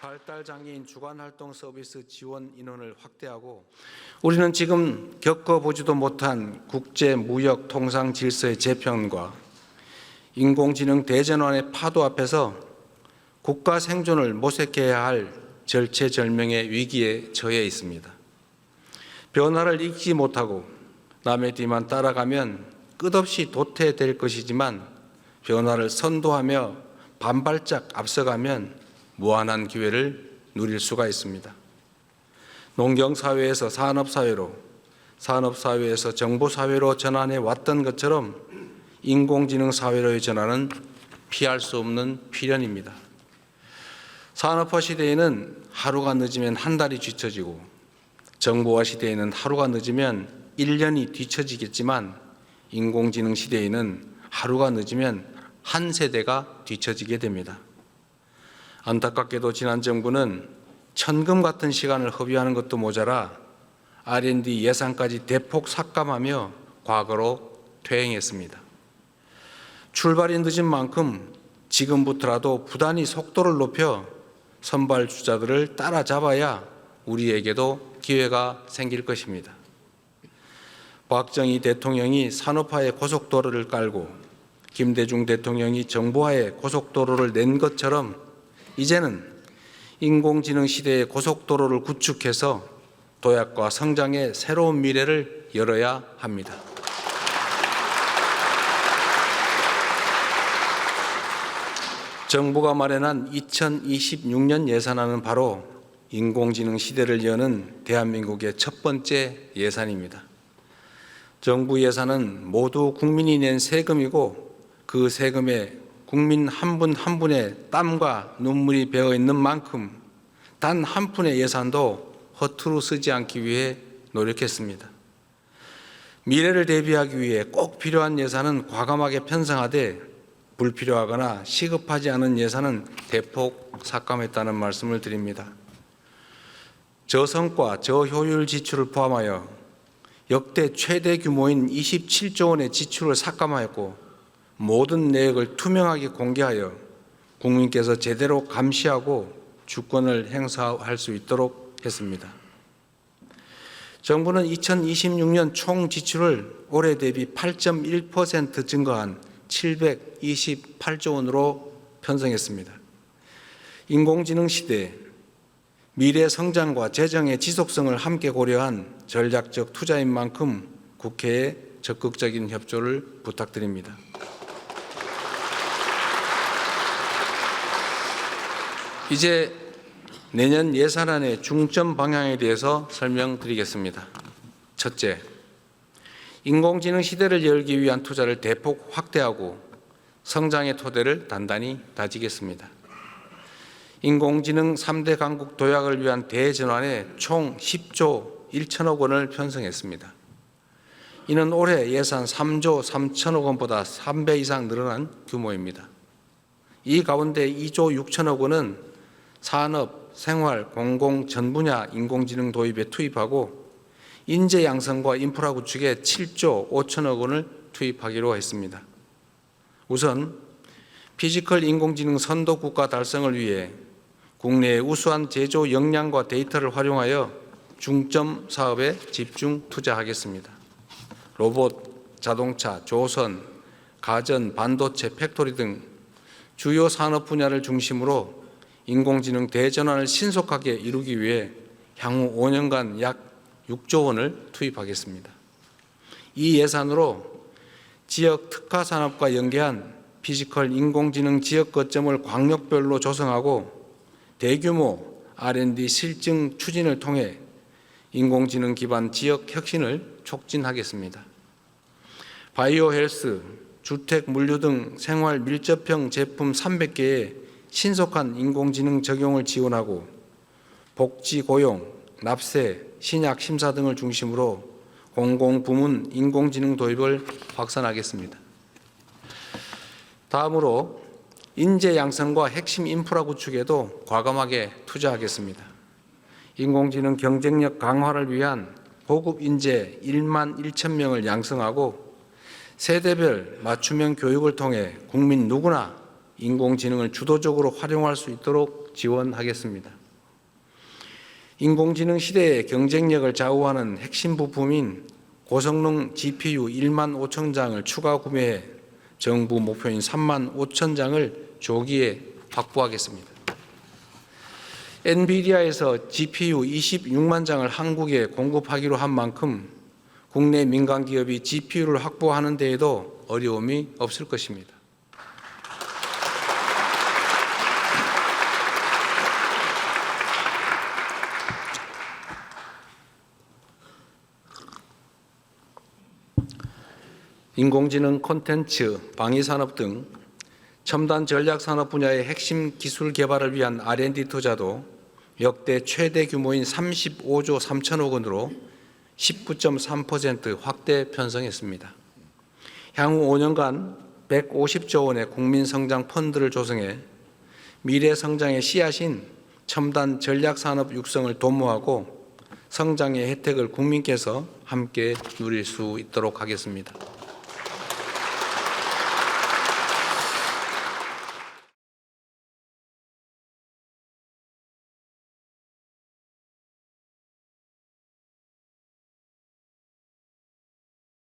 발달장애인 주간활동 서비스 지원 인원을 확대하고 우리는 지금 겪어보지도 못한 국제 무역 통상 질서의 재편과 인공지능 대전환의 파도 앞에서 국가 생존을 모색해야 할 절체절명의 위기에 처해 있습니다. 변화를 읽지 못하고 남의 뒤만 따라가면 끝없이 도태될 것이지만 변화를 선도하며 반발짝 앞서가면 무한한 기회를 누릴 수가 있습니다. 농경사회에서 산업사회로, 산업사회에서 정보사회로 전환해 왔던 것처럼 인공지능 사회로의 전환은 피할 수 없는 필연입니다. 산업화 시대에는 하루가 늦으면 한 달이 뒤처지고 정보화 시대에는 하루가 늦으면 1년이 뒤처지겠지만 인공지능 시대에는 하루가 늦으면 한 세대가 뒤처지게 됩니다. 안타깝게도 지난 정부는 천금 같은 시간을 허비하는 것도 모자라 R&D 예산까지 대폭 삭감하며 과거로 퇴행했습니다. 출발이 늦은 만큼 지금부터라도 부단히 속도를 높여 선발주자들을 따라잡아야 우리에게도 기회가 생길 것입니다. 박정희 대통령이 산업화의 고속도로를 깔고 김대중 대통령이 정보화의 고속도로를 낸 것처럼 이제는 인공지능 시대의 고속도로를 구축해서 도약과 성장의 새로운 미래를 열어야 합니다. 정부가 마련한 2026년 예산안은 바로 인공지능 시대를 여는 대한민국의 첫 번째 예산입니다. 정부 예산은 모두 국민이 낸 세금이고 그 세금에 국민 한 분 한 분의 땀과 눈물이 배어 있는 만큼 단 한 푼의 예산도 허투루 쓰지 않기 위해 노력했습니다. 미래를 대비하기 위해 꼭 필요한 예산은 과감하게 편성하되 불필요하거나 시급하지 않은 예산은 대폭 삭감했다는 말씀을 드립니다. 저성과 저효율 지출을 포함하여 역대 최대 규모인 27조 원의 지출을 삭감하였고 모든 내역을 투명하게 공개하여 국민께서 제대로 감시하고 주권을 행사할 수 있도록 했습니다. 정부는 2026년 총 지출을 올해 대비 8.1% 증가한 728조 원으로 편성했습니다. 인공지능 시대 미래 성장과 재정의 지속성을 함께 고려한 전략적 투자인 만큼 국회에 적극적인 협조를 부탁드립니다. 이제 내년 예산안의 중점 방향에 대해서 설명드리겠습니다. 첫째, 인공지능 시대를 열기 위한 투자를 대폭 확대하고 성장의 토대를 단단히 다지겠습니다. 인공지능 3대 강국 도약을 위한 대전환에 총 10조 1천억 원을 편성했습니다. 이는 올해 예산 3조 3천억 원보다 3배 이상 늘어난 규모입니다. 이 가운데 2조 6천억 원은 산업, 생활, 공공 전 분야 인공지능 도입에 투입하고 인재 양성과 인프라 구축에 7조 5천억 원을 투입하기로 했습니다. 우선 피지컬 인공지능 선도 국가 달성을 위해 국내의 우수한 제조 역량과 데이터를 활용하여 중점 사업에 집중 투자하겠습니다. 로봇, 자동차, 조선, 가전, 반도체, 팩토리 등 주요 산업 분야를 중심으로 인공지능 대전환을 신속하게 이루기 위해 향후 5년간 약 6조 원을 투입하겠습니다. 이 예산으로 지역 특화 산업과 연계한 피지컬 인공지능 지역 거점을 광역별로 조성하고 대규모 R&D 실증 추진을 통해 인공지능 기반 지역 혁신을 촉진하겠습니다. 바이오 헬스, 주택, 물류 등 생활 밀접형 제품 300개의 신속한 인공지능 적용을 지원하고 복지, 고용, 납세, 신약 심사 등을 중심으로 공공부문 인공지능 도입을 확산하겠습니다. 다음으로 인재 양성과 핵심 인프라 구축에도 과감하게 투자하겠습니다. 인공지능 경쟁력 강화를 위한 고급 인재 1만 1천 명을 양성하고 세대별 맞춤형 교육을 통해 국민 누구나 인공지능을 주도적으로 활용할 수 있도록 적극 지원하겠습니다. 인공지능 시대의 경쟁력을 좌우하는 핵심 부품인 고성능 GPU 1만 5천 장을 추가 구매해 정부 목표인 3만 5천 장을 조기에 확보하겠습니다. 엔비디아에서 GPU 26만 장을 한국에 공급하기로 한 만큼 국내 민간 기업이 GPU를 확보하는 데에도 어려움이 없을 것입니다. 인공지능 콘텐츠, 방위산업 등 첨단 전략산업 분야의 핵심 기술 개발을 위한 R&D 투자도 역대 최대 규모인 35조 3천억 원으로 19.3% 확대 편성했습니다. 향후 5년간 150조 원의 국민성장 펀드를 조성해 미래 성장의 씨앗인 첨단 전략산업 육성을 도모하고 성장의 혜택을 국민께서 함께 누릴 수 있도록 하겠습니다.